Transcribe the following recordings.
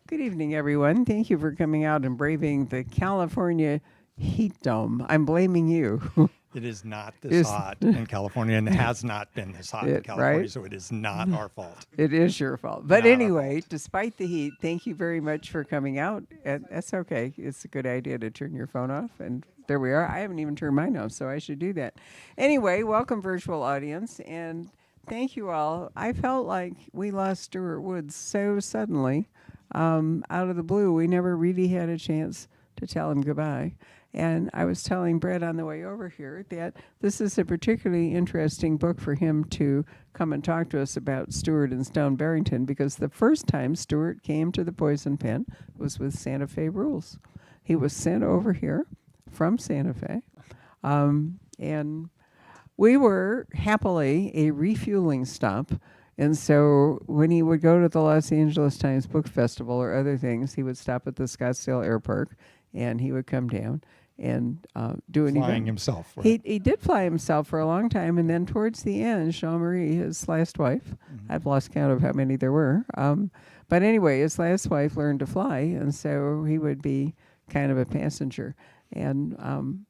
Good evening, everyone. Thank you for coming out and braving the California heat dome. I'm blaming you. It is not this Is- hot in California and has not been this hot in California, right? so it is not our fault. It is your fault. But Not our anyway, fault. despite the heat, thank you very much for coming out. And that's okay. It's a good idea to turn your phone off. And there we are. I haven't even turned mine off, so I should do that. Anyway, welcome, virtual audience. And thank you all. I felt like we lost Stuart Woods so suddenly out of the blue. We never really had a chance to tell him goodbye. And I was telling Brett on the way over here that this is a particularly interesting book for him to come and talk to us about Stuart and Stone Barrington, because the first time Stuart came to the Poison Pen was with Santa Fe Rules. He was sent over here from Santa Fe. And we were happily a refueling stop. And so when he would go to the Los Angeles Times Book Festival or other things, he would stop at the Scottsdale Air Park and he would come down and do an Flying event. himself, right? He did fly himself for a long time, and then towards the end, Jean-Marie, his last wife, I've lost count of how many there were, but anyway, his last wife learned to fly, and so he would be kind of a passenger. And,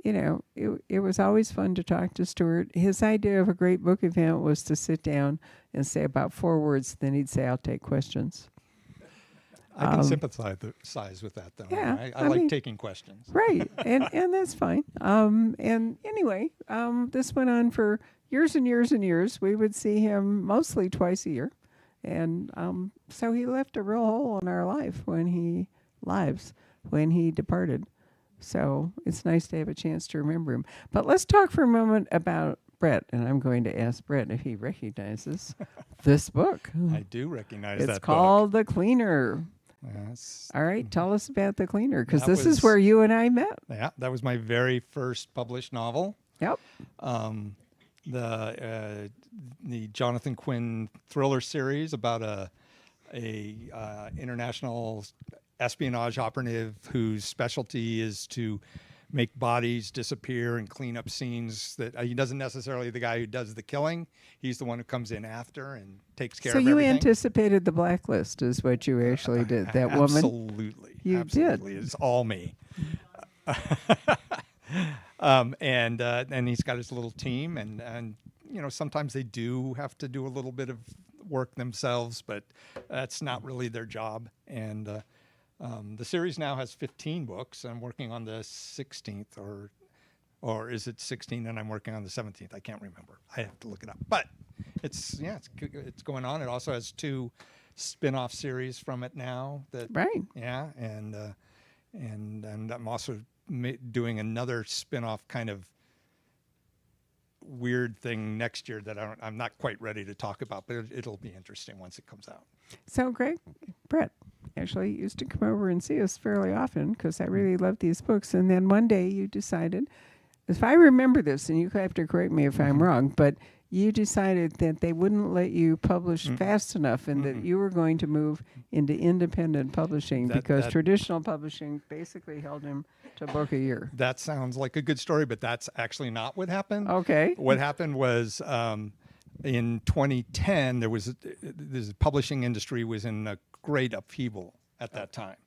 it was always fun to talk to Stuart. His idea of a great book event was to sit down and say about 4 words, then he'd say, "I'll take questions." I can sympathize with that, though. Yeah, I like taking questions. Right, and that's fine. And anyway, this went on for years and years and years. We would see him mostly twice a year, and so he left a real hole in our lives when he departed. So it's nice to have a chance to remember him. But let's talk for a moment about Brett, and I'm going to ask Brett if he recognizes this book. I do recognize It's that called The Cleaner. Yes. All right, tell us about The Cleaner, because That this is was- where you and I met. Yeah, that was my very first published novel. Yep. The Jonathan Quinn thriller series about a international espionage operative whose specialty is to make bodies disappear and clean up scenes that he doesn't necessarily the guy who does the killing. He's the one who comes in after and takes care So of you everything. anticipated the blacklist is what you actually did. That woman. Absolutely. You Absolutely. did. It's all me. And he's got his little team and sometimes they do have to do a little bit of work themselves, but that's not really their job. And the series now has 15 books. I'm working on the 16th, or is it 16 and I'm working on the 17th? I can't remember. I have to look it up. But it's going on. It also has 2 spin-off series from it now. Right. Yeah, and I'm also doing another spin-off kind of weird thing next year that I'm not quite ready to talk about, but it'll be interesting once it comes out. So Greg, Brett actually used to come over and see us fairly often because I really love these books. And then one day you decided, if I remember this, and you have to correct me if I'm wrong, but you decided that they wouldn't let you publish fast enough and that you were going to move into independent publishing because traditional publishing basically held him to a book a year. That sounds like a good story, but that's actually not what happened. Okay. What happened was in 2010, the publishing industry was in a great upheaval at that time.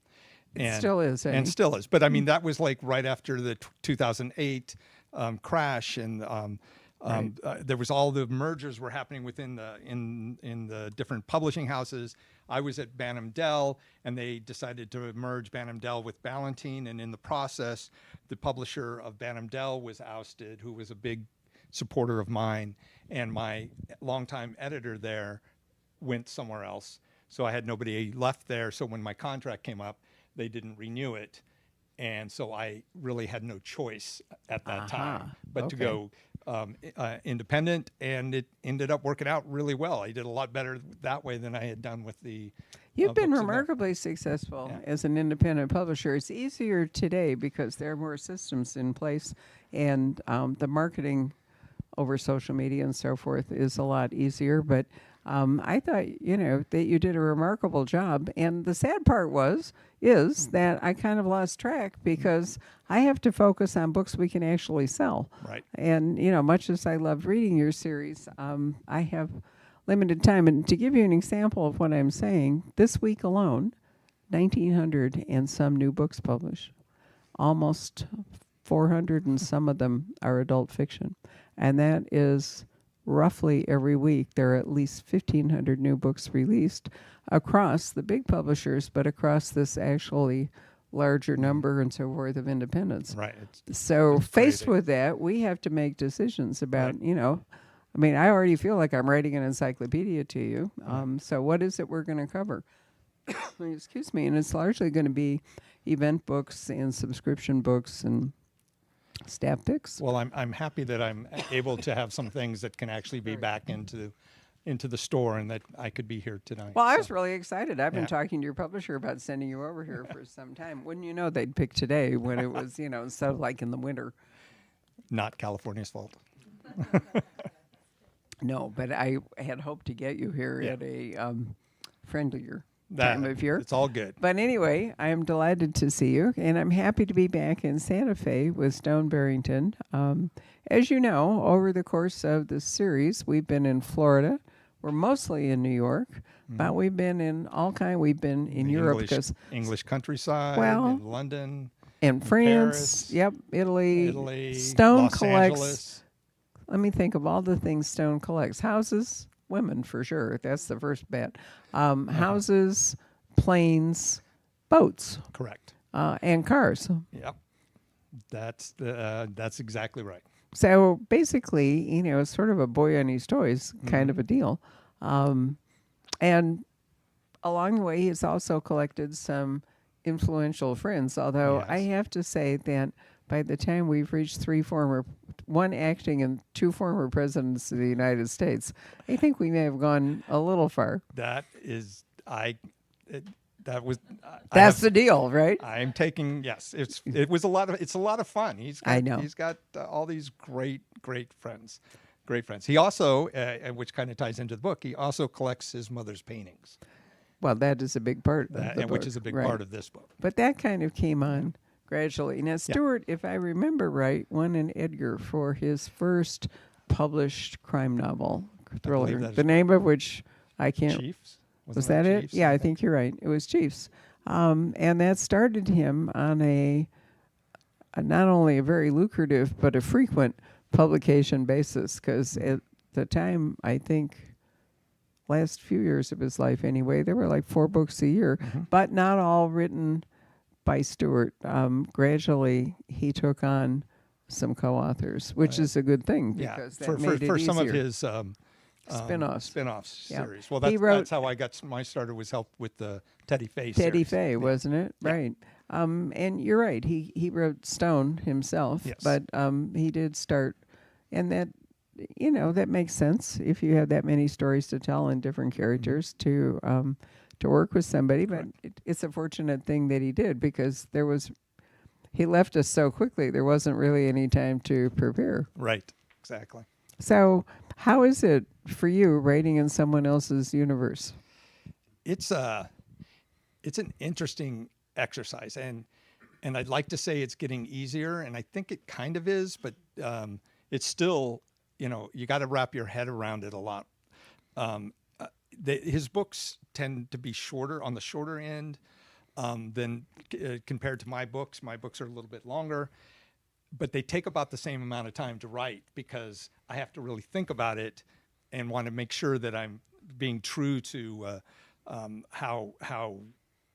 It still is, eh? And still is. But I mean, that was like right after the 2008 crash, and there was all the mergers were happening within in the different publishing houses. I was at Bantam Dell, and they decided to merge Bantam Dell with Ballantine, and in the process, the publisher of Bantam Dell was ousted, who was a big supporter of mine, and my longtime editor there went somewhere else. So I had nobody left there. So when my contract came up, they didn't renew it. And so I really had no choice at that time but to go independent, and it ended up working out really well. I did a lot better that way than I had done with the You've been books in remarkably successful as an independent publisher. It's easier today because there are more systems in place, and the marketing over social media and so forth is a lot easier. But I thought, that you did a remarkable job. And the sad part is that I kind of lost track because I have to focus on books we can actually sell. Right. And, much as I loved reading your series, I have limited time. And to give you an example of what I'm saying, this week alone, 1,900 and some new books published. Almost 400 and some of them are adult fiction. And that is roughly every week there are at least 1,500 new books released across the big publishers, but across this actually larger number and so forth of independents. Right. So it's faced crazy. with that, we have to make decisions about, Right. you know, I mean, I already feel like I'm writing an encyclopedia to you. So what is it we're going to cover? Excuse me. And it's largely going to be event books and subscription books and staff picks. Well, I'm happy that I'm able to have some things that can actually be back into the store, and that I could be here tonight. Well, I So, was really excited. I've been Yeah. talking to your publisher about sending you over here for some time. Wouldn't you know they'd pick today when it was, you know, instead of like in the winter. not California's fault. No, but I had hoped to get you here Yeah. at a friendlier That, time of year. It's all good. But anyway, I am delighted to see you, and I'm happy to be back in Santa Fe with Stone Barrington. As you know, over the course of this series, we've been in Florida. We're mostly in New York, but we've been in all kind. We've been in The Europe English, because English countryside, Well, in London, in France, Paris, yep, Italy, Italy, Stone Los collects. Angeles. Let me think of all the things Stone collects. Houses, women for sure. That's the first bet. Houses, planes, boats, Correct. and cars. Yep. That's exactly right. So basically, you know, it's sort of a boy on his toys kind of a deal. And along the way, he's also collected some influential friends, although I Yes. have to say that by the time we've reached one acting and two former presidents of the United States, I think we may have gone a little far. That is that was That's the deal, right? I'm taking yes. It's a lot of fun. I know. He's got all these great friends, great friends. He also, which kind of ties into the book, he also collects his mother's paintings, Well, that is a big part of the and which book, is a big right. part of this book. But that kind of came on gradually. Now, Stuart, if I remember right, won an Edgar for his first published crime novel thriller, that is the name of which I can't. Chiefs. Was that it? Chiefs? Yeah, I think you're right. It was Chiefs. And that started him on a not only a very lucrative, but a frequent publication basis, because at the time, I think, last few years of his life anyway, there were like 4 books a year, but not all written by Stuart. Gradually, he took on some co-authors, which is a good thing because that made it for some of easier. his Spin-offs. spin-offs Yeah. series. Well, He that's how I got my starter, was help with the Teddy Faye Teddy series. Faye, wasn't it? Yeah. Right. And you're right. He wrote Stone himself, Yes. but he did start, and that, you know, that makes sense if you have that many stories to tell and different characters to work with somebody. But it's a fortunate thing that he did, because he left us so quickly. There wasn't really any time to prepare. Right. Exactly. So how is it for you writing in someone else's universe? It's an interesting exercise, and I'd like to say it's getting easier, and I think it kind of is, but it's still, you know, you got to wrap your head around it a lot. His books tend to be shorter, on the shorter end, than compared to my books. My books are a little bit longer, but they take about the same amount of time to write, because I have to really think about it and want to make sure that I'm being true to how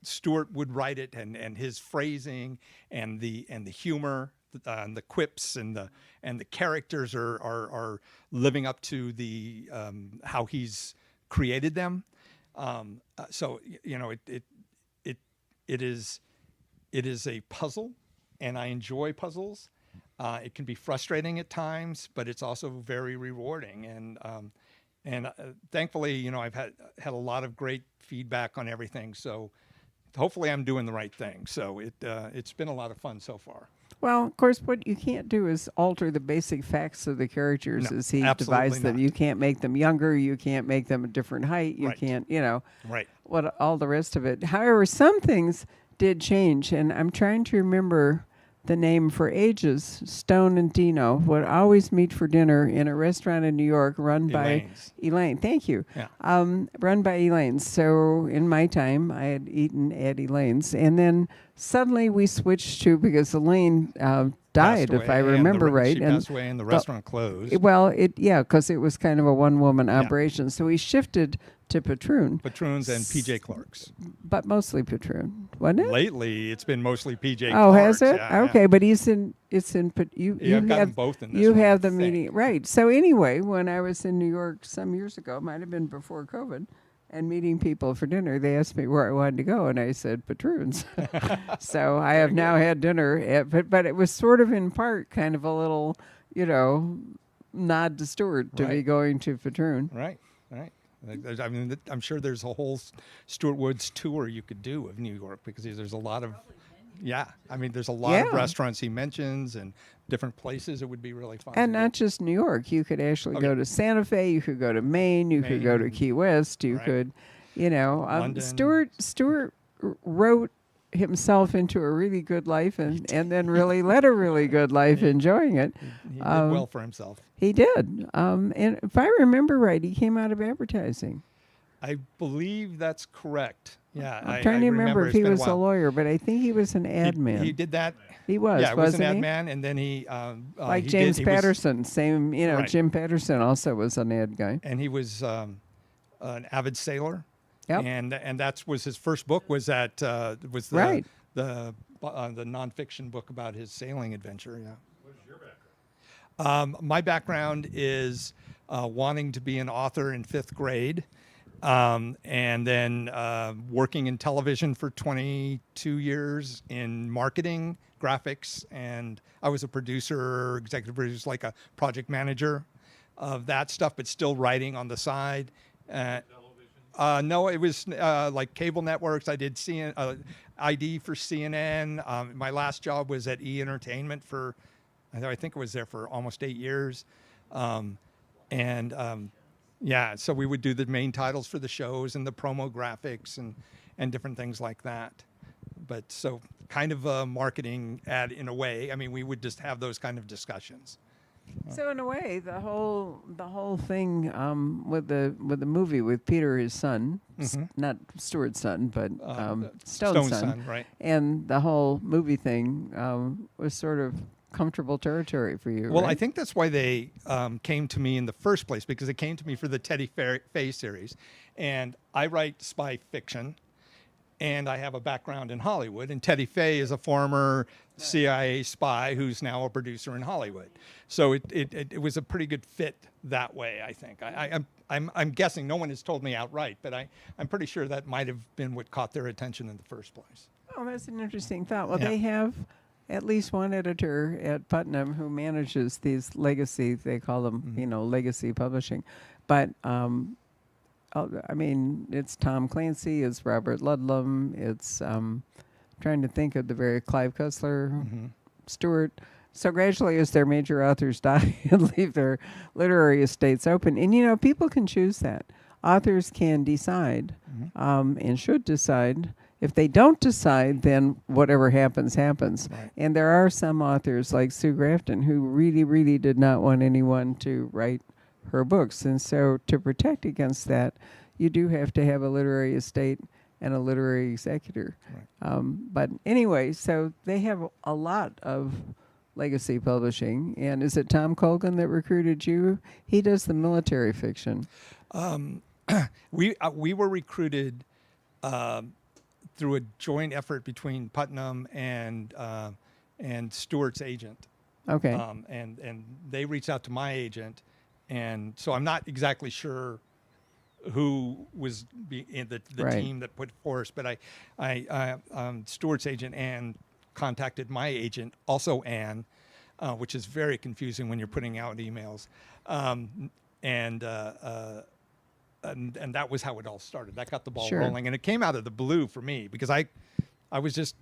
Stuart would write it, and his phrasing and the humor, and the quips, and the characters are living up to the how he's created them. So you know, it is a puzzle, and I enjoy puzzles. It can be frustrating at times, but it's also very rewarding. And thankfully, you know, I've had a lot of great feedback on everything. So hopefully, I'm doing the right thing. So it's been a lot of fun so far. Well, of course, what you can't do is alter the basic facts of the characters No, as he absolutely devised them. not. You can't make them younger. You can't make them a different height. You Right. can't, you know, Right. what all the rest of it. However, some things did change, and I'm trying to remember the name for ages. Stone and Dino would always meet for dinner in a restaurant in New York run Elaine's. by Elaine. Thank you. Yeah. Run by Elaine. So in my time, I had eaten at Elaine's. And then suddenly we switched to, because Elaine died, Passed if I away, and remember right. She and passed away and the restaurant closed. because it was kind of a one-woman operation. So we shifted to Patroon. Patroons and PJ Clark's. But mostly Patroon, wasn't it? Lately, it's been mostly PJ Oh, Clark's. has it? Yeah, okay, yeah. but it's in you I've got them have both in this you one, have I the think. meeting right. So anyway, when I was in New York some years ago, might have been before COVID, and meeting people for dinner, they asked me where I wanted to go, and I said Patroons. So I have now had dinner at, but it was sort of in part kind of a little, nod to Stuart to be Right. going to Patroon. Right. I mean, I'm sure there's a whole Stuart Woods tour you could do of New York, because there's a lot of, I mean, there's a lot of Yeah. restaurants he mentions and different places. It would be really fun. And to not do. just New York. You could actually Okay. go to Santa Fe. You could go to Maine. You could go to Maine. Key West. You Right. could, London. Stuart wrote himself into a really good life, and then really led a really good life, enjoying it. He did well for himself. He did. And if I remember right, he came out of advertising. I believe that's correct. Yeah. I'm trying to remember if It's he been was a while. lawyer, but I think he was an ad man. He did that. He was, Yeah, it was an wasn't ad he? man, and then he Like he James did, he was- Patterson, same. Right. Jim Patterson also was an ad guy. and he was an avid sailor. Yep. And that was his first book. Was that was the Right. the nonfiction book about his sailing adventure? Yeah. What is your background? My background is wanting to be an author in 5th grade, and then working in television for 22 years in marketing, graphics, and I was a producer, executive producer, like a project manager of that stuff, but still writing on the side. No, it was like cable networks. I did ID for CNN. My last job was at E! Entertainment for, I think I was there for almost 8 years. So we would do the main titles for the shows and the promo graphics and different things like that. But so kind of a marketing ad in a way. I mean, we would just have those kind of discussions. So in a way, the whole thing with the movie with Peter, his son, not Stuart's son, but Stone's son, right? and the whole movie thing was sort of comfortable territory for you. Well, right? I think that's why they came to me in the first place, because they came to me for the Teddy Faye series, and I write spy fiction, and I have a background in Hollywood, and Teddy Faye is a former CIA spy who's now a producer in Hollywood. So it was a pretty good fit that way, I think. I'm guessing, no one has told me outright, but I'm pretty sure that might have been what caught their attention in the first place. Oh, that's an interesting thought. Well, Yeah. they have at least one editor at Putnam who manages these legacy, they call them, legacy publishing. But, I mean, it's Tom Clancy, it's Robert Ludlum, it's trying to think of the very Clive Cussler, Stuart. So gradually, as their major authors die and leave their literary estates open, and people can choose that. Authors can decide and should decide. If they don't decide, then whatever happens, happens. Right. And there are some authors like Sue Grafton who really, really did not want anyone to write her books. And so to protect against that, you do have to have a literary estate and a literary executor. Right. But anyway, so they have a lot of legacy publishing. And is it Tom Colgan that recruited you? He does the military fiction. We were recruited through a joint effort between Putnam and Stuart's agent. Okay. And they reached out to my agent, and so I'm not exactly sure who was in the Right. team that put forth, but I Stuart's agent Ann contacted my agent, also Ann, which is very confusing when you're putting out emails, and that was how it all started. That got the ball Sure. rolling, and it came out of the blue for me because I was just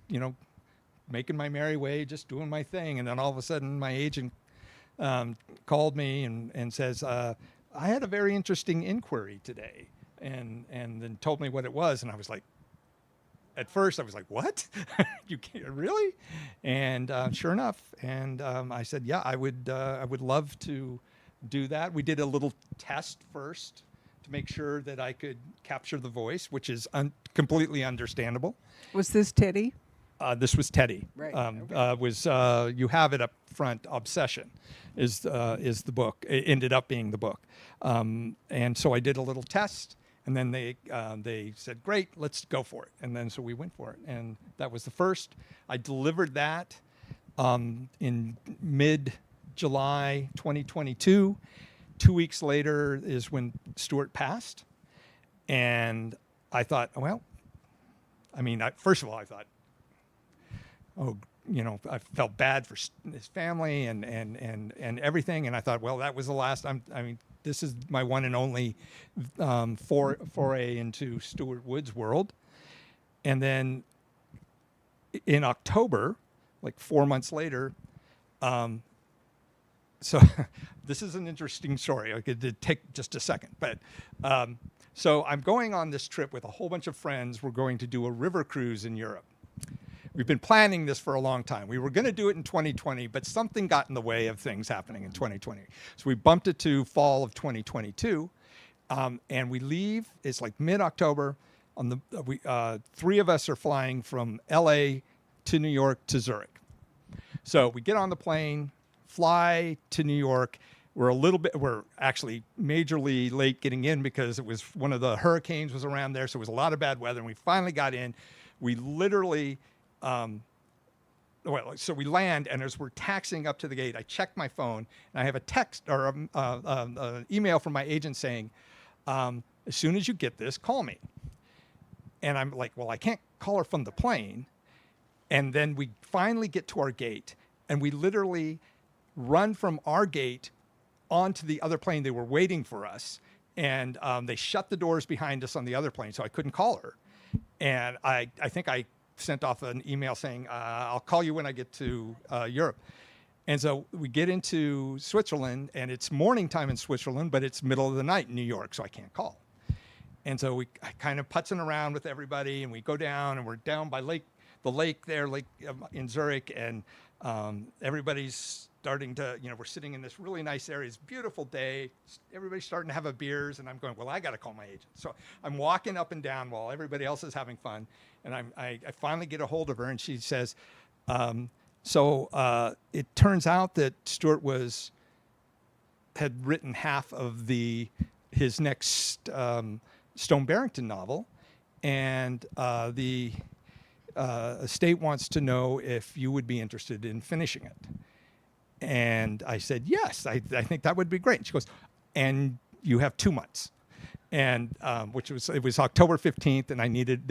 making my merry way, just doing my thing, and then all of a sudden my agent called me and says, I had a very interesting inquiry today, and then told me what it was, and I was like, at first I was like, what? You can't really? And sure enough, and I said, yeah, I would love to do that. We did a little test first to make sure that I could capture the voice, which is completely understandable. Was this Teddy? This was Teddy. Right, Was you have it up front? Obsession is the book. It ended up being the book, and so I did a little test, and then they said, "Great, let's go for it." And then so we went for it, and that was the first. I delivered that in mid-July 2022. 2 weeks later is when Stuart passed, and I thought, well, I mean, first of all, I thought, oh, I felt bad for his family and everything. And I thought, well, that was the last. This is my one and only foray into Stuart Wood's world. And then in October, like 4 months later, so this is an interesting story. I could take just a second, but so I'm going on this trip with a whole bunch of friends. We're going to do a river cruise in Europe. We've been planning this for a long time. We were going to do it in 2020, but something got in the way of things happening in 2020. So we bumped it to fall of 2022, and we leave. It's like mid-October. Three of us are flying from LA to New York to Zurich. So we get on the plane, fly to New York. We're actually majorly late getting in because it was one of the hurricanes was around there, so it was a lot of bad weather. And we finally got in. We literally. So we land, and as we're taxiing up to the gate, I check my phone, and I have a text or an email from my agent saying, as soon as you get this, call me. And I'm like, well, I can't call her from the plane. And then we finally get to our gate, and we literally run from our gate onto the other plane. They were waiting for us, and they shut the doors behind us on the other plane, so I couldn't call her. And I think I sent off an email saying, I'll call you when I get to Europe. And so we get into Switzerland, and it's morning time in Switzerland, but it's middle of the night in New York, so I can't call. And so I kind of putzing around with everybody, and we go down, and we're down by the lake there, in Zurich, and everybody's starting to, we're sitting in this really nice area. It's a beautiful day. Everybody's starting to have a beers, and I'm going, well, I got to call my agent. So I'm walking up and down while everybody else is having fun. And I finally get a hold of her, and she says, it turns out that Stuart had written half of his next Stone Barrington novel, and the estate wants to know if you would be interested in finishing it. And I said, yes, I think that would be great. And she goes, and you have 2 months. And it was October 15th, and they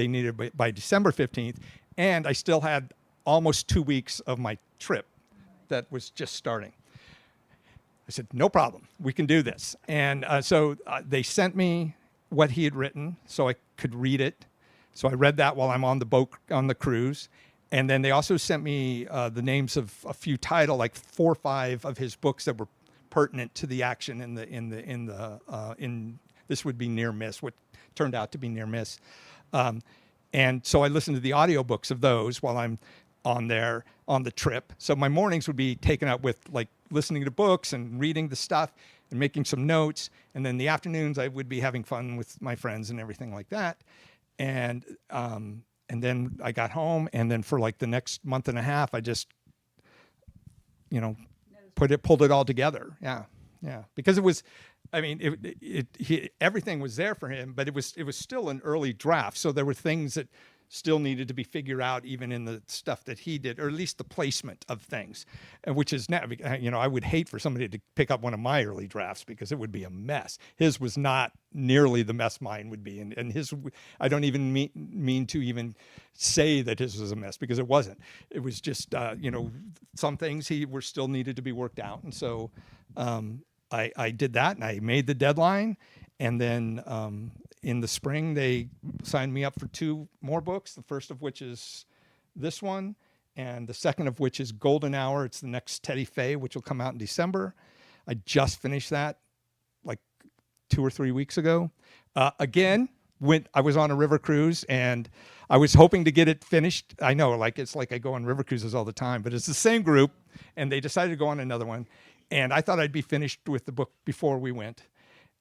needed it by December 15th. And I still had almost 2 weeks of my trip that was just starting. I said, no problem. We can do this. And so they sent me what he had written so I could read it. So I read that while I'm on the boat, on the cruise. And then they also sent me the names of a few like 4 or 5 of his books that were pertinent to the action in this would be Near Miss, what turned out to be Near Miss. And so I listened to the audiobooks of those while I'm on the trip. So my mornings would be taken up with like listening to books and reading the stuff and making some notes. And then the afternoons I would be having fun with my friends and everything like that. And then I got home, and then for like the next month and a half, I just, pulled it all together. Yeah. Because it was, everything was there for him, but it was still an early draft. So there were things that still needed to be figured out, even in the stuff that he did, or at least the placement of things, and which is now, I would hate for somebody to pick up one of my early drafts because it would be a mess. His was not nearly the mess mine would be, and his, I don't even mean to even say that his was a mess because it wasn't. It was just, some things were still needed to be worked out, and so I did that, and I made the deadline, and then in the spring, they signed me up for 2 more books, the first of which is this one, and the second of which is Golden Hour. It's the next Teddy Fay, which will come out in December. I just finished that like 2 or 3 weeks ago. Again, I was on a river cruise, and I was hoping to get it finished. I know, like it's like I go on river cruises all the time, but it's the same group, and they decided to go on another one. And I thought I'd be finished with the book before we went,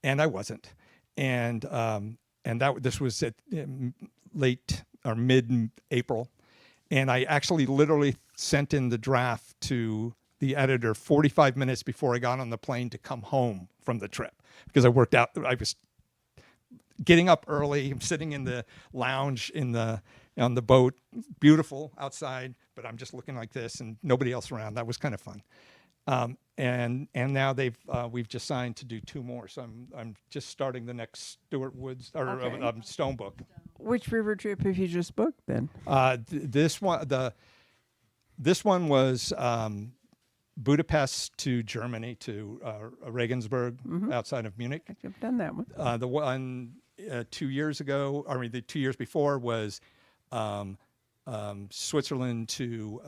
and I wasn't. And this was at late or mid-April, and I actually literally sent in the draft to the editor 45 minutes before I got on the plane to come home from the trip, because I worked out. I was getting up early. I'm sitting in the lounge on the boat, beautiful outside, but I'm just looking like this and nobody else around. That was kind of fun. And now we've just signed to do 2 more. So I'm just starting the next Stuart Woods or Stone book. Which river trip have you just booked then? This one was Budapest to Germany to Regensburg outside of Munich. I've done that one. The one 2 years ago, the 2 years before was Switzerland to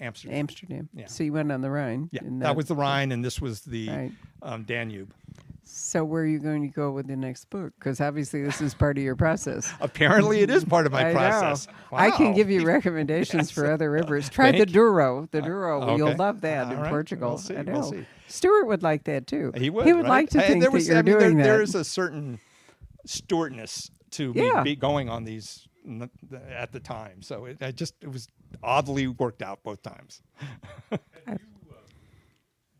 Amsterdam. Amsterdam. Yeah. So you went on the Rhine. Yeah, that was the Rhine, and this was the Right. Danube. So where are you going to go with the next book? Because obviously this is part of your process. Apparently, it is part of my I process. know. Wow. I can give you recommendations for other rivers. Try the Thank you. Douro. The Douro. Okay. You'll love that All in right. Portugal. We'll see. I know. We'll see. Stuart would like that too. He would. He would right? like to And think there that was, you're doing that. There is a certain Stuartness to me Yeah. going on these at the time. So it was oddly worked out both times. Have you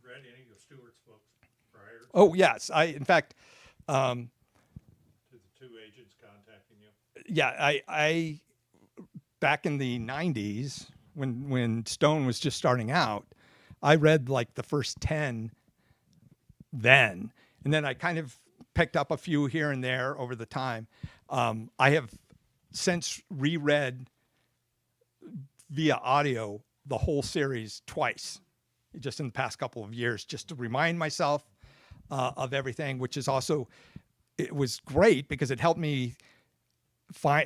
read any of Stuart's books prior Oh yes, in fact. to the 2 agents contacting you? Yeah, I back in the 90s when Stone was just starting out, I read like the first 10 then, and then I kind of picked up a few here and there over the time. I have since reread via audio the whole series twice, just in the past couple of years, just to remind myself of everything, which is also, it was great because it helped me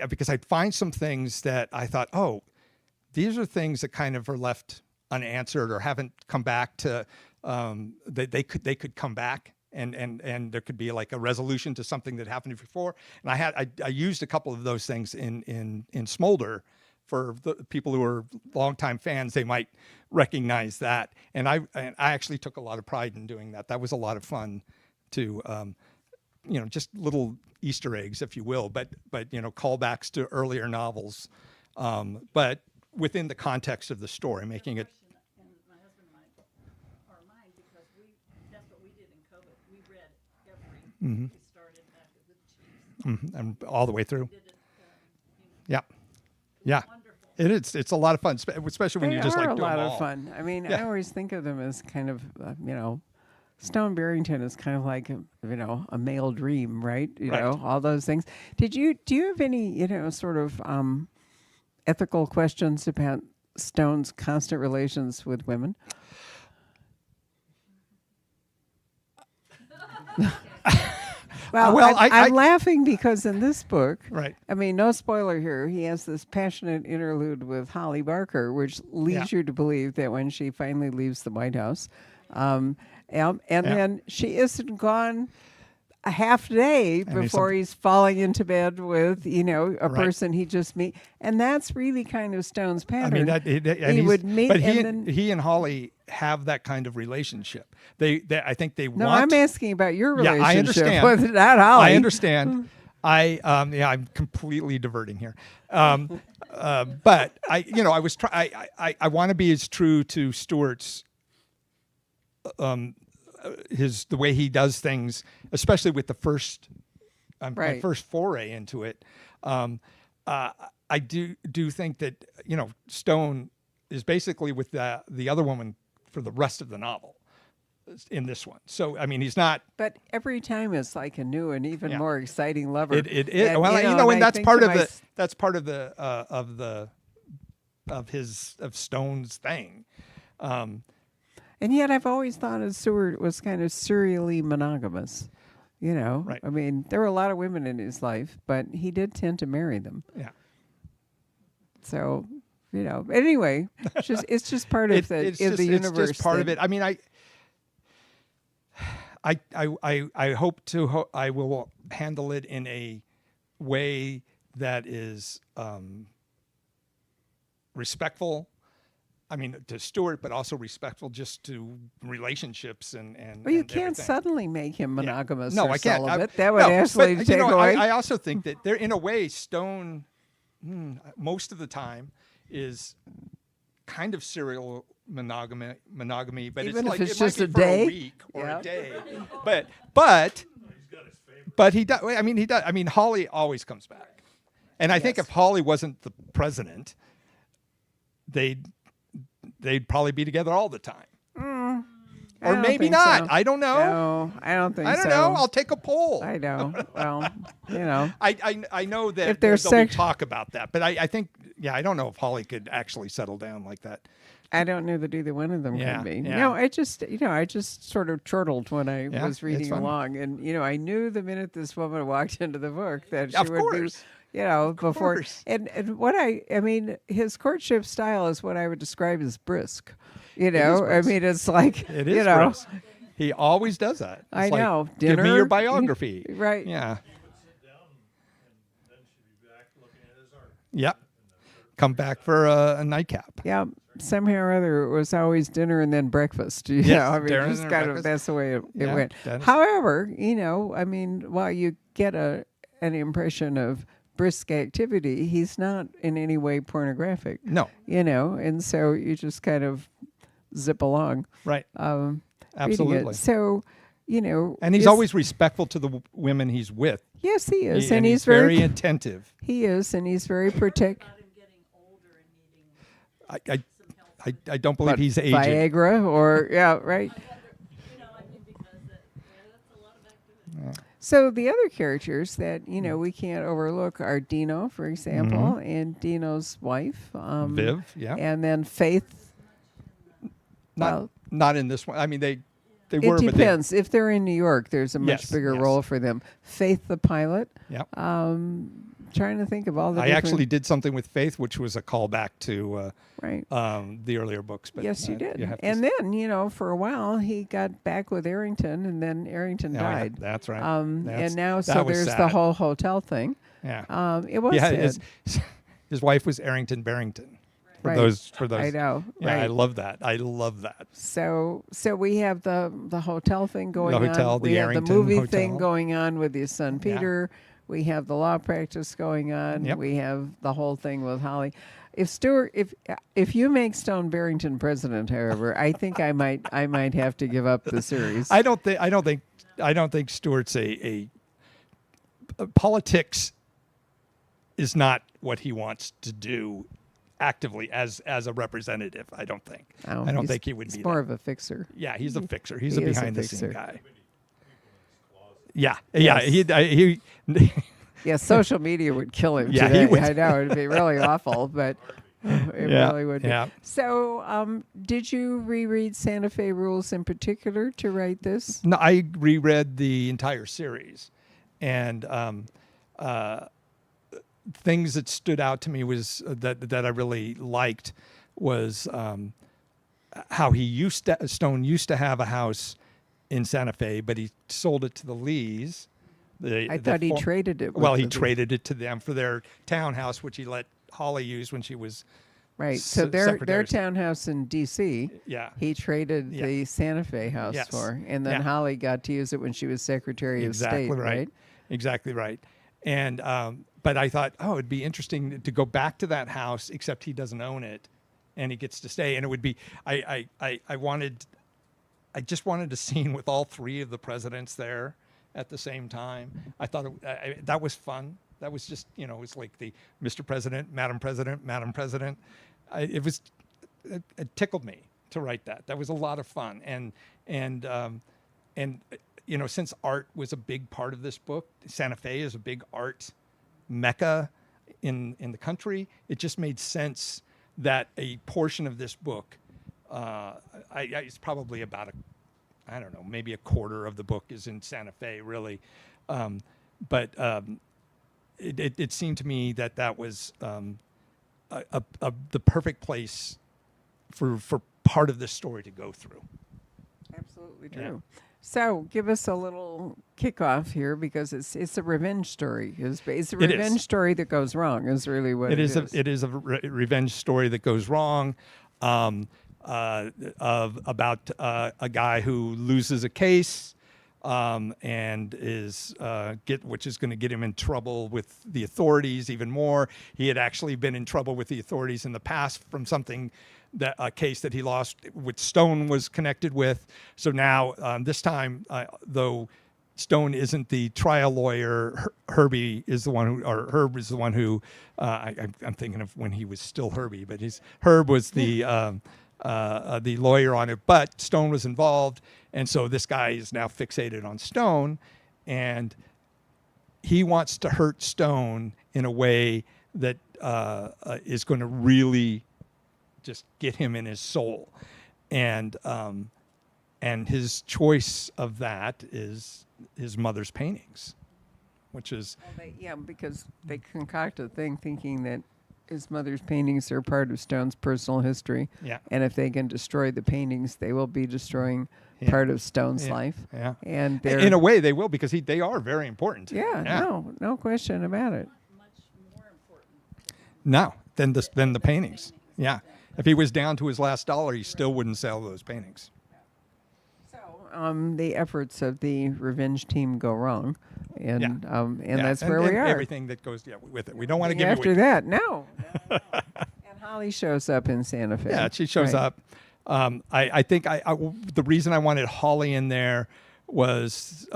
because I'd find some things that I thought, oh, these are things that kind of are left unanswered or haven't come back to, they could come back and there could be like a resolution to something that happened before. And I used a couple of those things in Smolder. For the people who are longtime fans, they might recognize that. And I actually took a lot of pride in doing that. That was a lot of fun to, just little Easter eggs, if you will, but callbacks to earlier novels, but within the context of the story, making it. And my husband and I, or mine, because that's what we did in COVID. We read every. We started back with the Chiefs. And all the way through. Did it. Yeah. Yeah. Wonderful. It is. It's a lot of fun, especially when They you just are like a do lot them of all. fun. I mean, Yeah. I always think of them as kind of, Stone Barrington is kind of like, a male dream, right? Right. All those things. Do you have any, sort of ethical questions about Stone's constant relations with women? Well, I'm laughing because in this book, Right. I mean, no spoiler here, he has this passionate interlude with Holly Barker, which leads you to believe that when she finally leaves the White House, then she isn't gone a half day before he's falling into bed with, a person he just meet. And that's really kind of Stone's pattern. I mean, he would meet but and then... he and Holly have that kind of relationship. I think they No, want. I'm asking about your Yeah, relationship I understand. with not Holly. I understand. I'm completely diverting here. But I was I want to be as true to Stuart's the way he does things, especially with the first my first foray into it. I do think that Stone is basically with the other woman for the rest of the novel in this one. So I mean, he's not. But every time it's like a new and even Yeah. more exciting lover. It is. And, Well, and and I that's think part to of my- the that's part of the of Stone's thing. And yet I've always thought of Stuart was kind of serially monogamous. Right. I mean, there were a lot of women in his life, but he did tend to marry them. Yeah. So, anyway, it's just part of the universe. It's just part of it. I mean, I hope I will handle it in a way that is respectful. I mean, to Stuart, but also respectful just to relationships and. Well, you and can't everything. suddenly make him monogamous No, or I can't. celibate. That would no, actually but, take away. I also think that there, in a way, Stone, most of the time, is kind of serial monogamy, but Even it's if like it's it might just be a for day? a week or Yeah. a day. But He's got his favorite. but he does. I mean, he does. I mean, Holly always comes back, and I think Yes. if Holly wasn't the president, they'd probably be together all the time. I Or don't maybe think not. so. I don't know. No, I don't think so. I don't know. I'll take a poll. I know. Well, you know. I know that If there's there'll be sex- talk about that, but I think, I don't know if Holly could actually settle down like that. I don't know that either one of them Yeah, could be. yeah. No, I just sort of chortled when I Yeah, was reading it's funny. along, and I knew the minute this woman walked into the book that she Of would course. be, before. course. And what I mean, his courtship style is what I would describe as brisk. is I brisk. mean, it's like It is brisk. He always does that. It's I like, know. Give me Dinner, your biography. right. Yeah. He would sit down and then she'd be back looking at his art. Yep. Come back for a nightcap. Yeah, somehow or other, it was always dinner and then breakfast. I mean, dinner just and kind of breakfast. that's the way it Yeah, went. that is- However, I mean, while you get an impression of brisk activity, he's not in any way pornographic. No. And so you just kind of zip along. Right. Reading Absolutely. it. So, And he's is- always respectful to the women he's with. yes, he is, And and he's he's very attentive. he is, and he's very protect. About him getting older and needing I some help. I don't believe What, he's aging. Viagra or right. I mean, because that's a lot of activity. So the other characters that we can't overlook are Dino, for example, and Dino's wife, Viv, yeah. and then Faith. Not well, not in this one. I mean, they It were, but they, depends. If they're in New York, there's a much Yes, bigger yes. role for them. Faith, the pilot. yeah. Trying to think of all the. I different- actually did something with Faith, which was a callback to right. the earlier books. But Yes, you did. have to And s- then, for a while, he got back with Arrington, and then Arrington Oh, yeah, died. that's right. And now, that so was there's the sad. whole hotel thing. Yeah. It was Yeah. sad. His wife was Arrington Barrington. For Right. those. I know. Yeah, I right. love that. I love that. So we have the hotel thing going hotel, on. the We Arrington have the movie thing Hotel. going on with his son Yeah. Peter. We have the law practice going on. Yep. We have the whole thing with Holly. If Stuart, if you make Stone Barrington president, however, I think I might have to give up the series. I don't think Stuart's a politics is not what he wants to do actively as a representative. I don't think. Oh, I don't he's- think he would he's be more that. of a fixer. Yeah, he's a fixer. He's He a is a behind the fixer. scene guy. Yeah, yeah. Yes. He Yeah, social media would kill him Yeah, he today. would. I know it'd be really awful, but it Yeah, really would be. yeah. So, did you reread Santa Fe Rules in particular to write this? No, I reread the entire series, and things that stood out to me was that I really liked was how Stone used to have a house in Santa Fe, but he sold it to the Lees. I thought he traded it. With Well, he the- traded it to them for their townhouse, which he let Holly use when she was. Right. So their Secretary. townhouse in D.C. Yeah. He traded Yeah. the Santa Fe house Yes. for, and then Yeah. Holly got to use it when she was Secretary of State. Right. Exactly right. And but I thought, oh, it'd be interesting to go back to that house, except he doesn't own it, and he gets to stay. And it would be, I just wanted a scene with all three of the presidents there at the same time. I thought that was fun. That was just, it was like the Mr. President, Madam President, Madam President. It tickled me to write that. That was a lot of fun. And since art was a big part of this book, Santa Fe is a big art mecca in the country. It just made sense that a portion of this book, it's probably about I don't know, maybe a quarter of the book is in Santa Fe, really. It seemed to me that was the perfect place for part of this story to go through. Absolutely Yeah. true. So give us a little kickoff here because it's a revenge story. It's a It is. revenge story that goes wrong. Is really what It is is. it is a revenge story that goes wrong, about a guy who loses a case, and is which is going to get him in trouble with the authorities even more. He had actually been in trouble with the authorities in the past from something that a case that he lost, which Stone was connected with. So now this time, though. Stone isn't the trial lawyer. Herbie is the one who, or Herb is the one who, I'm thinking of when he was still Herbie, but Herb was the lawyer on it. But Stone was involved, and so this guy is now fixated on Stone, and he wants to hurt Stone in a way that is going to really just get him in his soul, and his choice of that is his mother's paintings, which is Because they concoct a thing thinking that his mother's paintings are part of Stone's personal history. Yeah. And if they can destroy the paintings, they will be destroying Yeah. part of Stone's Yeah. life. Yeah. And they're in a way they will, because they are very important. no question about it. Much more important. No, than the paintings. Yeah. If he was down to his last dollar, he still wouldn't sell those paintings. The efforts of the revenge team go wrong, and Yeah. Yeah, that's where we are. Everything that goes with it. We don't want to give After you that, no. And Holly shows up in Santa Fe. Yeah, she shows Right. up. I think the reason I wanted Holly in there was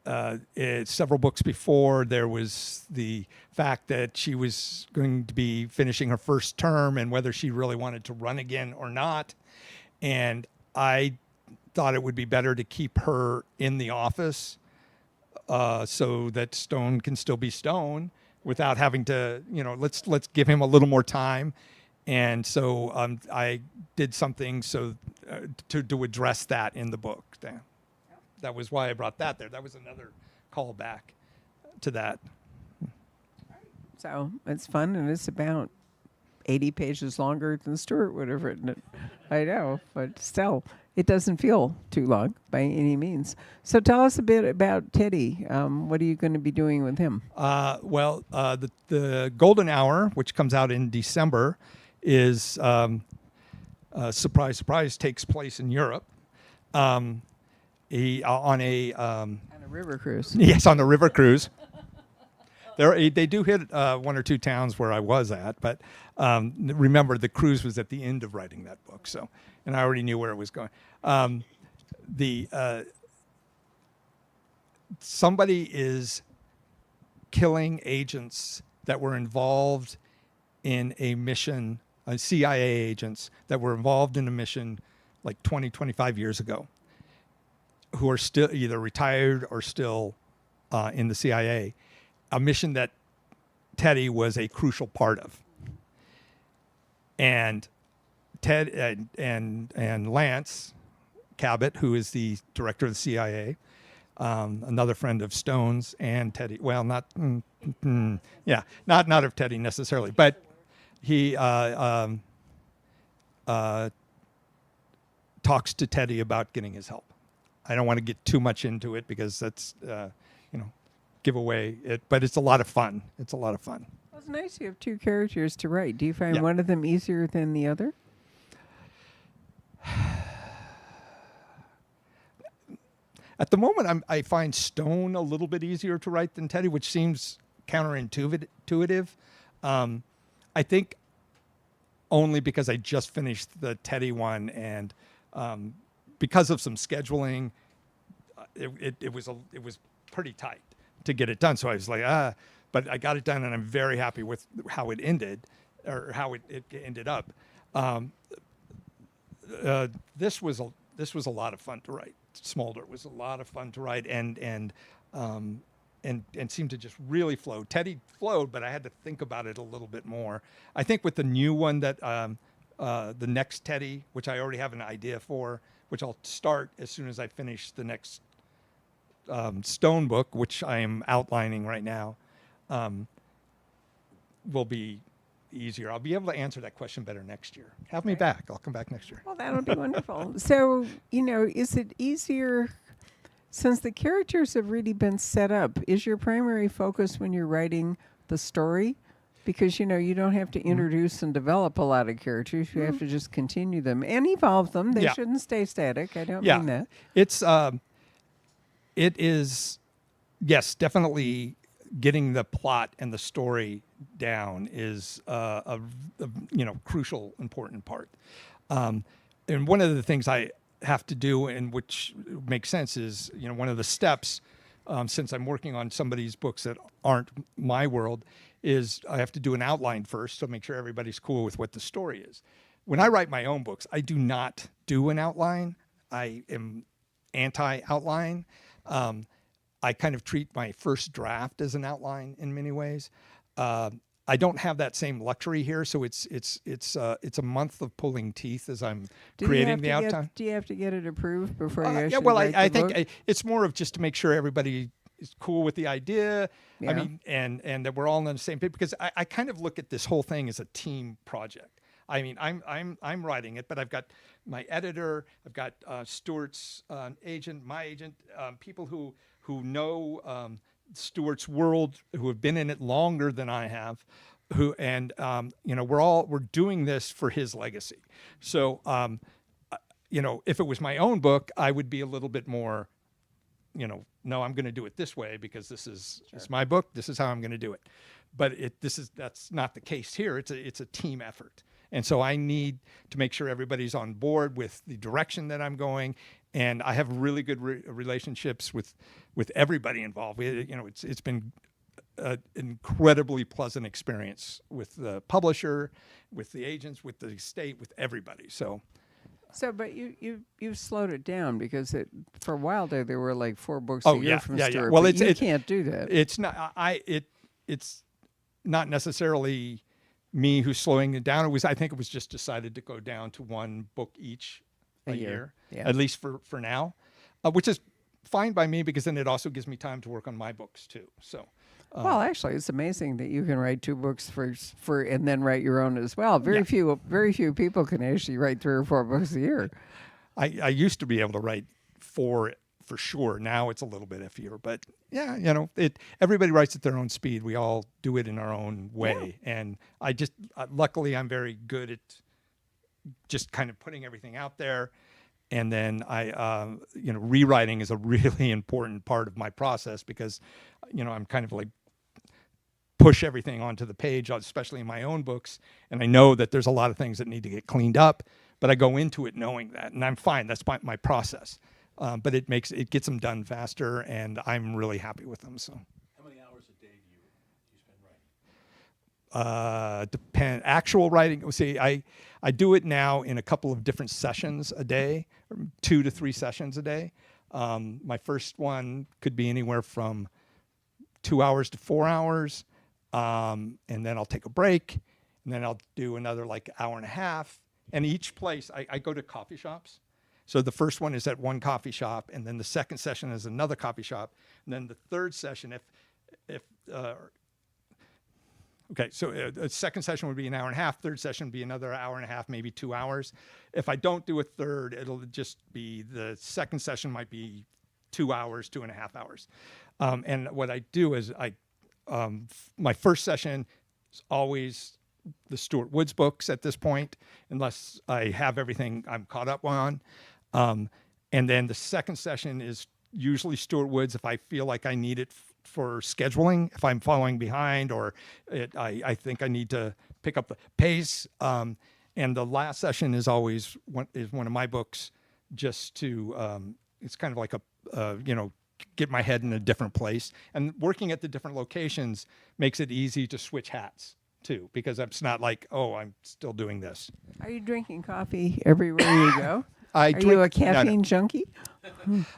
several books before there was the fact that she was going to be finishing her first term and whether she really wanted to run again or not. And I thought it would be better to keep her in the office so that Stone can still be Stone without having to, let's give him a little more time. And so I did something to address that in the book. That was why I brought that there. That was another callback to that. So it's fun, and it's about 80 pages longer than Stuart would have written it. I know, but still, it doesn't feel too long by any means. So tell us a bit about Teddy. What are you going to be doing with him? The Golden Hour, which comes out in December, is surprise, surprise, takes place in Europe. He on a On a river cruise. yes, on the river cruise. They do hit one or two towns where I was at, but remember the cruise was at the end of writing that book, and I already knew where it was going. Somebody is killing agents that were involved in a mission, CIA agents that were involved in a mission like 20, 25 years ago, who are still either retired or still in the CIA. A mission that Teddy was a crucial part of, and Ted and Lance Cabot, who is the director of the CIA, another friend of Stone's and Teddy. Well, not of Teddy necessarily, but he talks to Teddy about getting his help. I don't want to get too much into it because that's give away it, but it's a lot of fun. It's a lot of fun. Well, it's nice you have two characters to write. Do you find Yeah. one of them easier than the other? At the moment, I find Stone a little bit easier to write than Teddy, which seems counterintuitive. I think only because I just finished the Teddy one, and because of some scheduling, it was pretty tight to get it done. So I was like, but I got it done, and I'm very happy with how it ended, or how it ended up. This was a lot of fun to write. Smolder was a lot of fun to write, and seemed to just really flow. Teddy flowed, but I had to think about it a little bit more. I think with the new one that the next Teddy, which I already have an idea for, which I'll start as soon as I finish the next Stone book, which I am outlining right now, will be easier. I'll be able to answer that question better next year. Have me back. I'll come back next year. Well, that'll be wonderful. So, is it easier since the characters have really been set up? Is your primary focus when you're writing the story? Because, you don't have to introduce and develop a lot of characters. You have to just continue them and evolve them. They Yeah. shouldn't stay static. I don't Yeah. mean that. It is, yes, definitely getting the plot and the story down is a crucial, important part. And one of the things I have to do, and which makes sense, is one of the steps, since I'm working on somebody's books that aren't my world, is I have to do an outline first, so make sure everybody's cool with what the story is. When I write my own books, I do not do an outline. I am anti-outline. I kind of treat my first draft as an outline in many ways. I don't have that same luxury here, so it's a month of pulling teeth as I'm creating the outline. Do you have to get it approved before you actually Yeah, well, write I the book? think it's more of just to make sure everybody is cool with the idea. Yeah. I mean, and that we're all on the same page, because I kind of look at this whole thing as a team project. I mean, I'm writing it, but I've got my editor, I've got Stuart's agent, my agent, people who know Stuart's world, who have been in it longer than I have, we're doing this for his legacy. So, if it was my own book, I would be a little bit more, no, I'm going to do it this way because this is it's my book. This is how I'm going to do it. But that's not the case here. It's a team effort. And so I need to make sure everybody's on board with the direction that I'm going. And I have really good relationships with everybody involved. It's been an incredibly pleasant experience with the publisher, with the agents, with the state, with everybody. So, but you've slowed it down because for a while there were like 4 books Oh, a year yeah, from yeah, Stuart. yeah. Well, but you can't do that. It's not. It's not necessarily me who's slowing it down. I think it was just decided to go down to 1 book each a year, yeah. at least for now, which is fine by me, because then it also gives me time to work on my books too. So. Well, actually, it's amazing that you can write 2 books for and then write your own as well. Very few people can actually write 3 or 4 books a year. I used to be able to write 4 for sure. Now it's a little bit iffier, but yeah, everybody writes at their own speed. We all do it in our own way, and I just luckily I'm very good at just kind of putting everything out there. And then rewriting is a really important part of my process, because, I'm kind of like push everything onto the page, especially in my own books. And I know that there's a lot of things that need to get cleaned up, but I go into it knowing that, and I'm fine. That's my process. But it gets them done faster, and I'm really happy with them. So. How many hours a day do you spend writing? Actual writing. See, I do it now in a couple of different sessions a day, 2 to 3 sessions a day. My first one could be anywhere from 2 hours to 4 hours. And then I'll take a break, and then I'll do another like hour and a half. And each place I go to coffee shops. So the first one is at one coffee shop, and then the second session is another coffee shop. And then the third session, a second session would be an hour and a half. Third session would be another hour and a half, maybe 2 hours. If I don't do a third, it'll just be the second session might be 2 hours, 2.5 hours. And what I do is my first session is always the Stuart Woods books at this point, unless I have everything I'm caught up on. And then the second session is usually Stuart Woods if I feel like I need it for scheduling, if I'm falling behind, or I think I need to pick up the pace. And the last session is always one of my books, just to it's kind of like get my head in a different place. And working at the different locations makes it easy to switch hats too, because it's not like, oh, I'm still doing this. Are you drinking coffee everywhere you go? Are drink, you a caffeine junkie?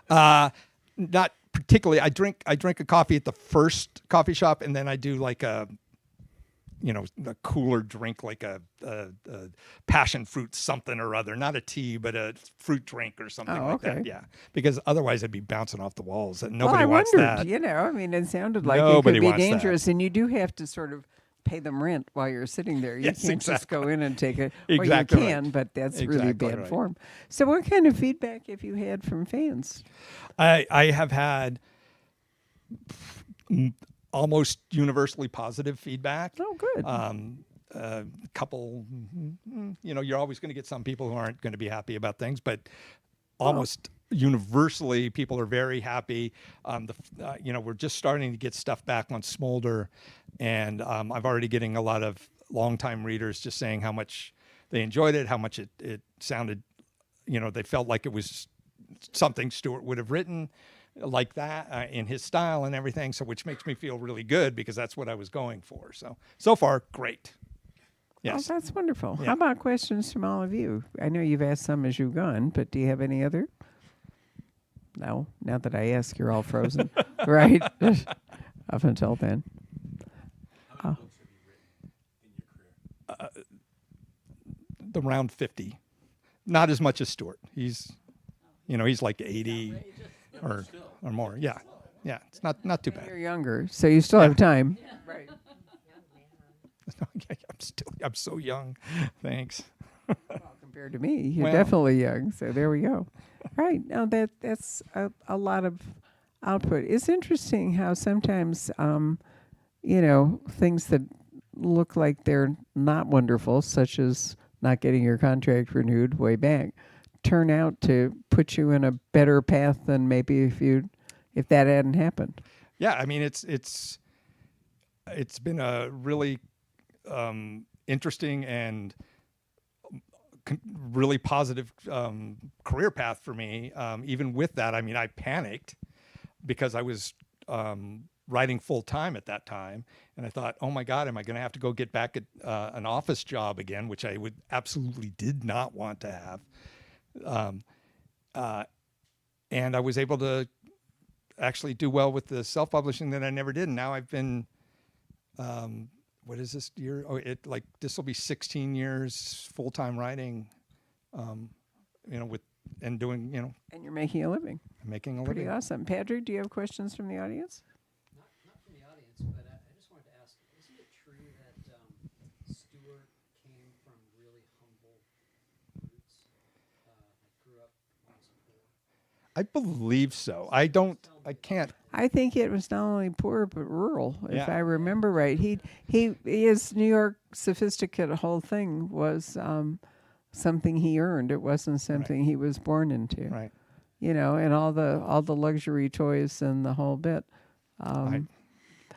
Not particularly. I drink a coffee at the first coffee shop, and then I do like a cooler drink, like a passion fruit something or other, not a tea, but a fruit drink or something like that. Yeah, because otherwise I'd be bouncing off the walls, and nobody wants that. I wondered, it sounded like Nobody it could be wants dangerous, and you do have to sort of pay them rent while you're sitting there. You Yes, can't just go exactly. in and take it. Exactly Well, you right. can, but that's really Exactly bad right. form. So what kind of feedback have you had from fans? I have had almost universally positive feedback. Oh, good. A couple, you're always going to get some people who aren't going to be happy about things, but almost universally, people are very happy. We're just starting to get stuff back on Smolder, and I've already getting a lot of longtime readers just saying how much they enjoyed it, how much it sounded, they felt like it was something Stuart would have written like that in his style and everything. So, which makes me feel really good because that's what I was going for. So far, great. Yes. Oh, that's wonderful. Yeah. How about questions from all of you? I know you've asked some as you've gone, but do you have any other? No. Now that I ask, you're all frozen. Right? Up until then. How many books have you written in your career? The round 50. Not as much as Stuart. He's like 80 or more. Yeah. Yeah. It's not too You're bad. younger, so you still have time. Right. I'm so young. Thanks. Well, compared to me, you're Well. definitely young. So there we go. Right. Now that's a lot of output. It's interesting how sometimes, things that look like they're not wonderful, such as not getting your contract renewed way back, turn out to put you in a better path than maybe if that hadn't happened. Yeah. I mean, it's been a really interesting and really positive career path for me. Even with that, I mean, I panicked because I was writing full time at that time, and I thought, "Oh my God, am I going to have to go get back at an office job again?" Which I absolutely did not want to have. And I was able to actually do well with the self-publishing that I never did. And now I've been. What is this year? Oh, this will be 16 years full-time writing, doing, And you're making a living. making a Pretty living. awesome. Patrick, do you have questions from the audience? Not from the audience, but I just wanted to ask, isn't it true that Stuart came from really humble roots? Grew up almost poor? I believe so. I can't. I think it was not only poor but rural, if Yeah. I remember right. His New York sophisticate whole thing was something he earned. It wasn't something he was born into. Right. And all the luxury toys and the whole bit. I-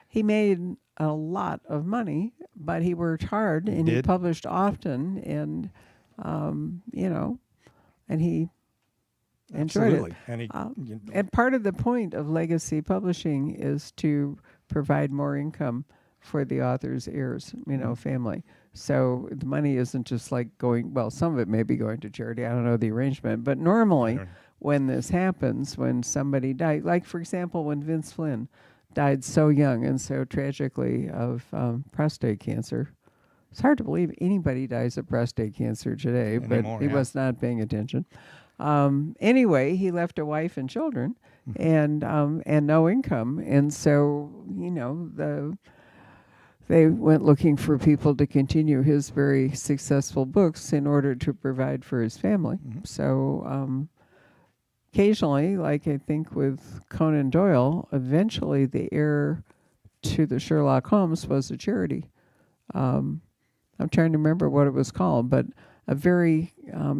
He made a lot of money, but he worked hard and he did. published often, and and he enjoyed Absolutely. it. And he, And part of the point of legacy publishing is to provide more income for the author's heirs, family. So the money isn't just like going, well, some of it may be going to charity. I don't know the arrangement. But normally when this happens, when somebody died, like, for example, when Vince Flynn died so young and so tragically of prostate cancer. It's hard to believe anybody dies of prostate cancer today, Anymore, but he yeah. was not paying attention. Anyway, he left a wife and children, and no income, and so they went looking for people to continue his very successful books in order to provide for his family. So occasionally, like I think with Conan Doyle, eventually the heir to the Sherlock Holmes was a charity. I'm trying to remember what it was called, but a very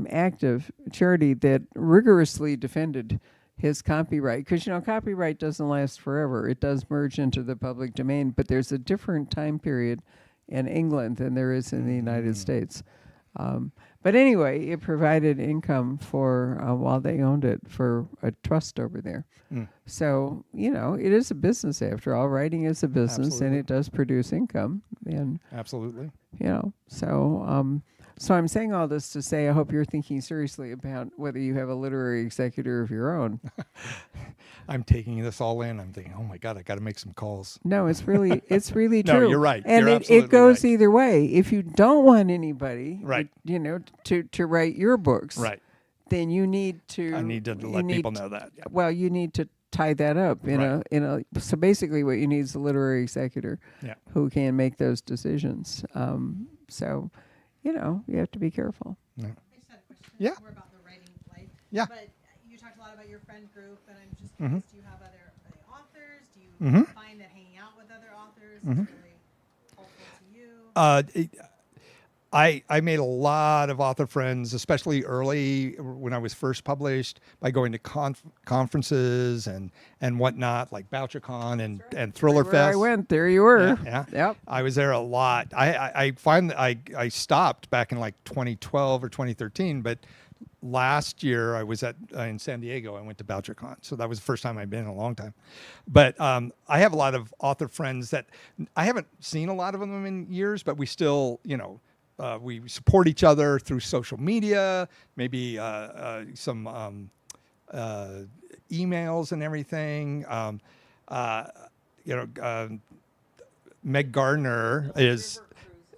active charity that rigorously defended his copyright. Because, copyright doesn't last forever. It does merge into the public domain, but there's a different time period in England than there is in the United States. But anyway, it provided income for, while they owned it, for a trust over there. So, it is a business after all. Writing is a business, Absolutely. and it does produce income. And absolutely. So I'm saying all this to say I hope you're thinking seriously about whether you have a literary executor of your own. I'm taking this all in. I'm thinking, oh my God, I got to make some calls. No, it's really No, true. you're right. And You're it absolutely goes right. either way. If you don't want anybody, Right. to write your books, Right. then you need to. I need to you let need people to- know that. Yeah. Well, you need to tie that up Right. so basically what you need is a literary executor Yeah. who can make those decisions. So, you have to be careful. Yeah. I just had a question. Yeah. More about the writing life. Yeah. But you talked a lot about your friend group, and I'm just Mm-hmm. curious, do you have other authors? Do you find that hanging out with other authors is really helpful to you? I made a lot of author friends, especially early when I was first published, by going to conferences and whatnot, like BoucherCon and Thriller Where I Fest. went, there you were. Yeah. Yep. I was there a lot. I find that I stopped back in like 2012 or 2013, but last year I was in San Diego. I went to BoucherCon, so that was the first time I'd been in a long time. But I have a lot of author friends that I haven't seen a lot of them in years, but we still, we support each other through social media, maybe some emails and everything. Meg Gardner is.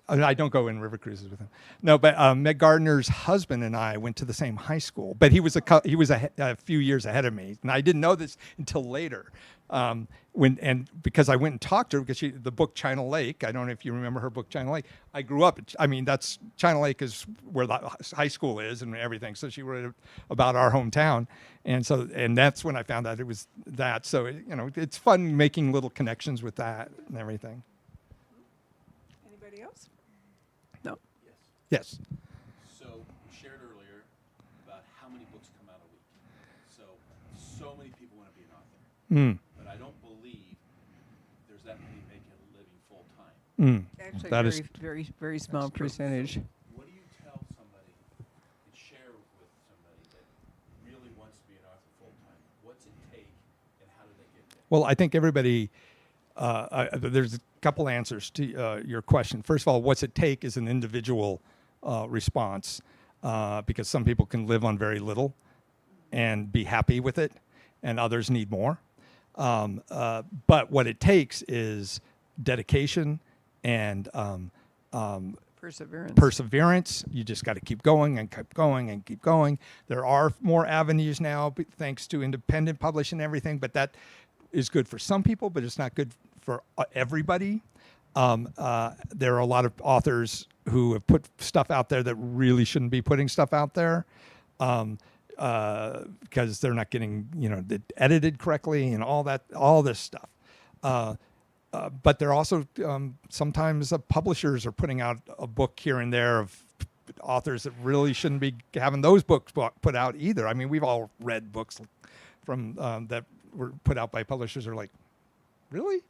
I don't go in river cruises with him. No, but Meg Gardner's husband and I went to the same high school, but he was a few years ahead of me, and I didn't know this until later. Because I went and talked to her because the book China Lake. I don't know if you remember her book China Lake. I grew up. That's China Lake is where the high school is and everything. So she wrote about our hometown, and that's when I found out it was that. So it's fun making little connections with that and everything. Anybody else? No. Yes. So we shared earlier about how many books come out a week. So many people want to be an author, but I don't believe there's that many making a living full time. Actually, That very, is- very, very small true. percentage. What do you tell somebody and share with somebody that really wants to be an author full time? What's it take, and how do they get there? Well, I think everybody. There's a couple answers to your question. First of all, what's it take is an individual response because some people can live on very little and be happy with it, and others need more. But what it takes is dedication and perseverance. You just got to keep going and keep going and keep going. There are more avenues now, thanks to independent publishing and everything, but that is good for some people, but it's not good for everybody. There are a lot of authors who have put stuff out there that really shouldn't be putting stuff out there because they're not getting edited correctly and all this stuff. But they're also sometimes publishers are putting out a book here and there of authors that really shouldn't be having those books put out either. I mean, we've all read books from that were put out by publishers are like, really?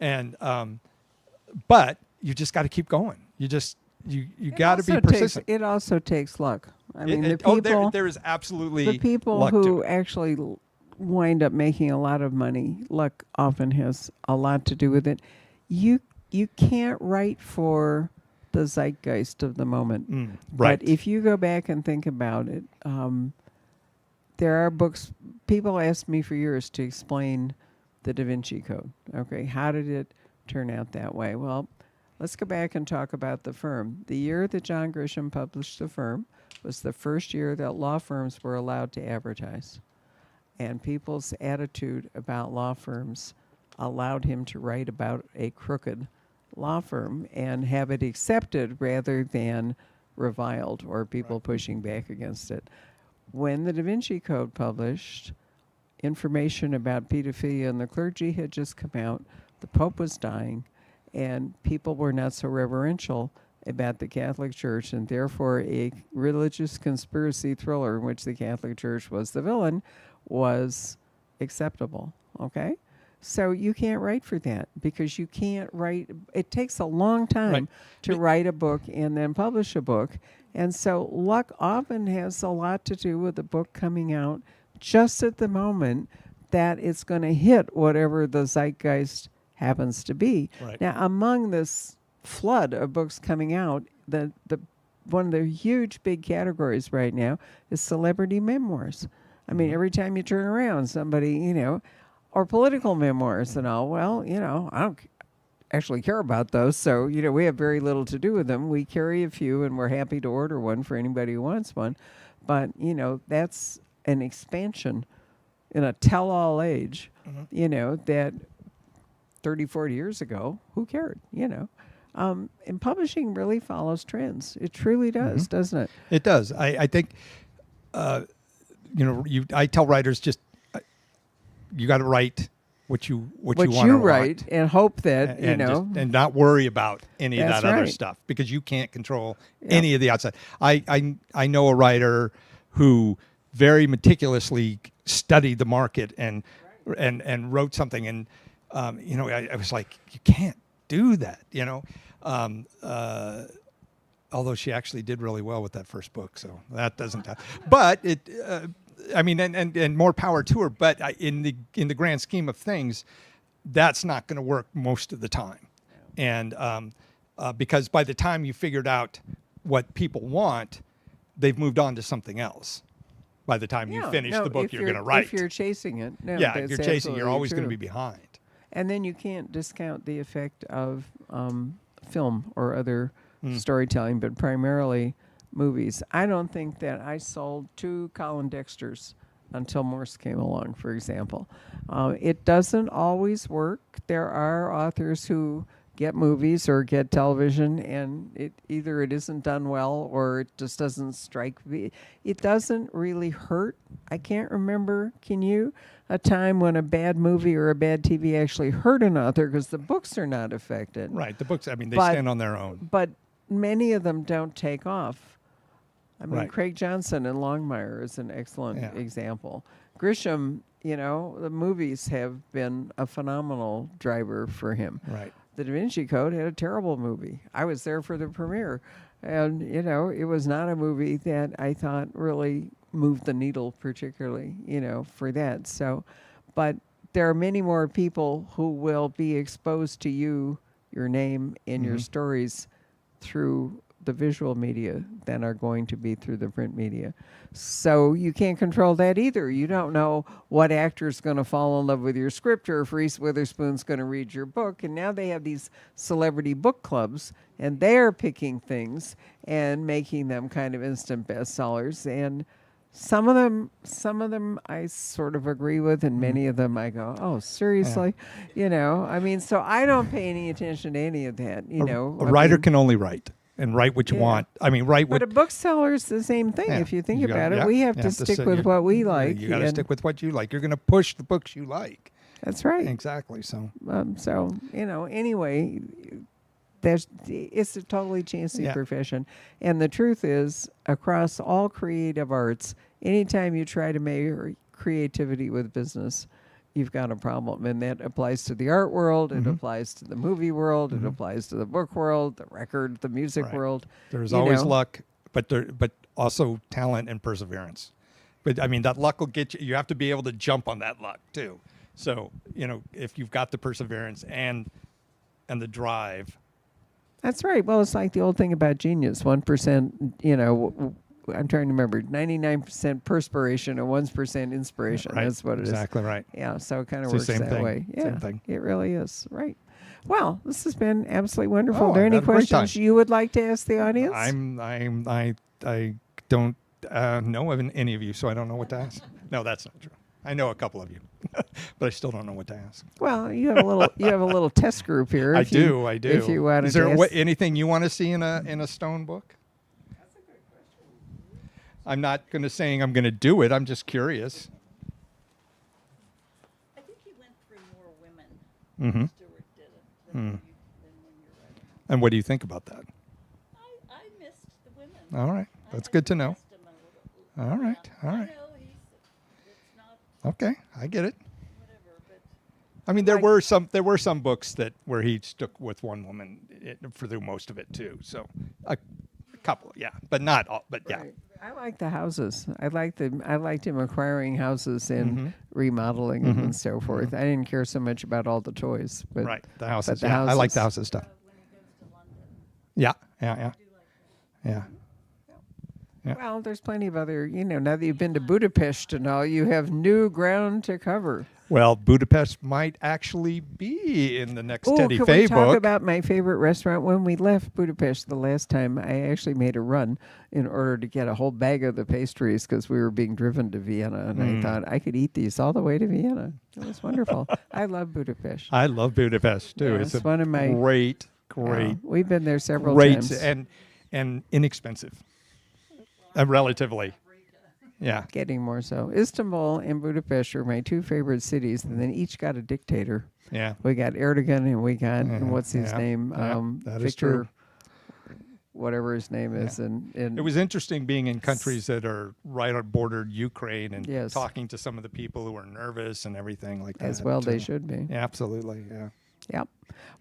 And but you just got to keep going. You got to be persistent. It also takes luck. I mean, the people. There is absolutely the people luck to who it. actually wind up making a lot of money, luck often has a lot to do with it. You can't write for the zeitgeist of the moment. Right. But if you go back and think about it, there are books. People asked me for years to explain the Da Vinci Code. Okay, how did it turn out that way? Well, let's go back and talk about the firm. The year that John Grisham published the firm was the first year that law firms were allowed to advertise. And people's attitude about law firms allowed him to write about a crooked law firm and have it accepted rather than reviled or people pushing back against it. When the Da Vinci Code published, information about pedophilia in the clergy had just come out. The Pope was dying, and people were not so reverential about the Catholic Church, and therefore a religious conspiracy thriller in which the Catholic Church was the villain was acceptable, okay? So you can't write for that because you can't write. It takes a long time to write a book and then publish a book. And so luck often has a lot to do with the book coming out just at the moment that it's going to hit whatever the zeitgeist happens to be. Right. Now, among this flood of books coming out, the one of the huge big categories right now is celebrity memoirs. I mean, every time you turn around, somebody, or political memoirs and all. Well, I don't actually care about those, so, we have very little to do with them. We carry a few, and we're happy to order one for anybody who wants one. But, that's an expansion in a tell-all age, Mm-hmm. you know, that 30, 40 years ago, who cared, you know? And publishing really follows trends. It truly does, doesn't it? It does. I think, you know, I tell writers just, you got to write what you What want you to write and hope that, you and know, and not worry about any of That's that other right. stuff because you can't control Yep. any of the outside. I know a writer who very meticulously studied the market and wrote something, and you know, I was like, you can't do that, you know. Although she actually did really well with that first book, so that doesn't. But it, I mean, and more power to her. But in the grand scheme of things, that's not going to work most of the time, and because by the time you figured out what people want, they've moved on to something else. By the time you yeah, finish no, the book if you're going to write, If you're chasing it, no, yeah, that's if you're chasing, you're absolutely always going to true. be behind. And then you can't discount the effect of film or other Hmm. storytelling, but primarily movies. I don't think that I sold 2 Colin Dexters until Morse came along, for example. It doesn't always work. There are authors who get movies or get television, and it isn't done well or it just doesn't strike me. It doesn't really hurt. I can't remember. Can you? A time when a bad movie or a bad TV actually hurt an author because the books are not affected. Right. The books, I mean, they But- stand on their own. But many of them don't take off. I mean, Right. Craig Johnson and Longmire is an excellent Yeah. example. Grisham, you know, the movies have been a phenomenal driver for him. Right. The Da Vinci Code had a terrible movie. I was there for the premiere. And, you know, it was not a movie that I thought really moved the needle particularly, you know, for that. So, but there are many more people who will be exposed to you, your name, and your stories through the visual media than are going to be through the print media. So you can't control that either. You don't know what actor's going to fall in love with your script or if Reese Witherspoon's going to read your book. And now they have these celebrity book clubs, and they're picking things and making them kind of instant bestsellers. And some of them I sort of agree with, and many of them I go, oh, seriously? You know, I mean, so I don't pay any attention to any of that, you know. A I writer mean, can only write and write what you Yeah. want. I mean, write but what. a bookseller's the same thing. Yeah. If you think You gotta- about it, yeah, we have you to sit- stick with you- what we yeah, like. You got to and stick with what you like. You're going to push the books you like. That's right. Exactly. So. So you know, anyway, it's a totally chancy Yeah. profession, and the truth is, across all creative arts, anytime you try to marry creativity with business, you've got a problem, and that applies to the art world. It applies to the movie world. It applies to the book world, the record, the music Right. world. There's you always know. luck, but also talent and perseverance. But I mean, that luck will get you. You have to be able to jump on that luck too. So you know, if you've got the perseverance and the drive, That's right. Well, it's like the old thing about genius. 1%, you know, I'm trying to remember, 99% perspiration and 1% inspiration. right? That's what it is. Exactly right. Yeah, so it kind of It's the works same that thing. way. Yeah, Same thing. it really is. Right. Well, this has been absolutely wonderful. Oh, Are there I've any had a great questions time. you would like to ask the audience? I don't know of any of you, so I don't know what to ask. No, that's not true. I know a couple of you, but I still don't know what to ask. Well, you have a little test group here. I if you- do. If you wanted Is there to ask. anything you want to see in a stone book? That's a good question. I'm not going to saying I'm going to do it. I'm just curious. I think he went through more women. Mm-hmm. Stuart did it than, than when you're writing. And what do you think about that? I missed the women. All right, I that's had good to know. missed him a little. All right, Yeah. all I right. know it's not Okay, I get it. whatever, but I mean, there were some books where he stuck with one woman for the most of it too. So a couple, yeah, but not all. But yeah, Right. I like the houses. I liked him acquiring houses and Mm-hmm. remodeling them and so forth. I didn't care so much about all the toys, but right. The houses. the Yeah, I like the houses. houses stuff. when he goes to London, Yeah, yeah, I do like that. yeah. Well, there's plenty of other, now that you've been to Budapest and all, you have new ground to cover. Well, Budapest might actually be in the next Oh, Teddy can Faye we talk book. about my favorite restaurant? When we left Budapest the last time, I actually made a run in order to get a whole bag of the pastries because we were being driven to Vienna, and I thought I could eat these all the way to Vienna. It was wonderful. I love Budapest. I love Budapest too. Yeah, it's it's a one of my- great, great, We've been there several great, times. and inexpensive, relatively. Yeah. Getting more so. Istanbul and Budapest are my two favorite cities, and then each got a dictator. Yeah. We got Erdogan, and we got what's his Yeah, name, yeah, that is Victor, true. whatever his name is, and It was interesting being in countries that are right on bordered Ukraine and Yes. talking to some of the people who are nervous and everything like that. as well they too. should be. Yeah, absolutely. Yeah. Yep.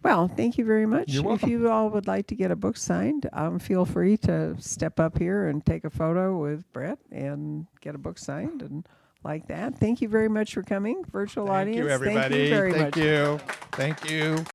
Well, thank you very much. You're If welcome. you all would like to get a book signed, feel free to step up here and take a photo with Brett and get a book signed and like that. Thank you very much for coming, virtual Thank audience. you, everybody. Thank you very much. Thank you. Thank you.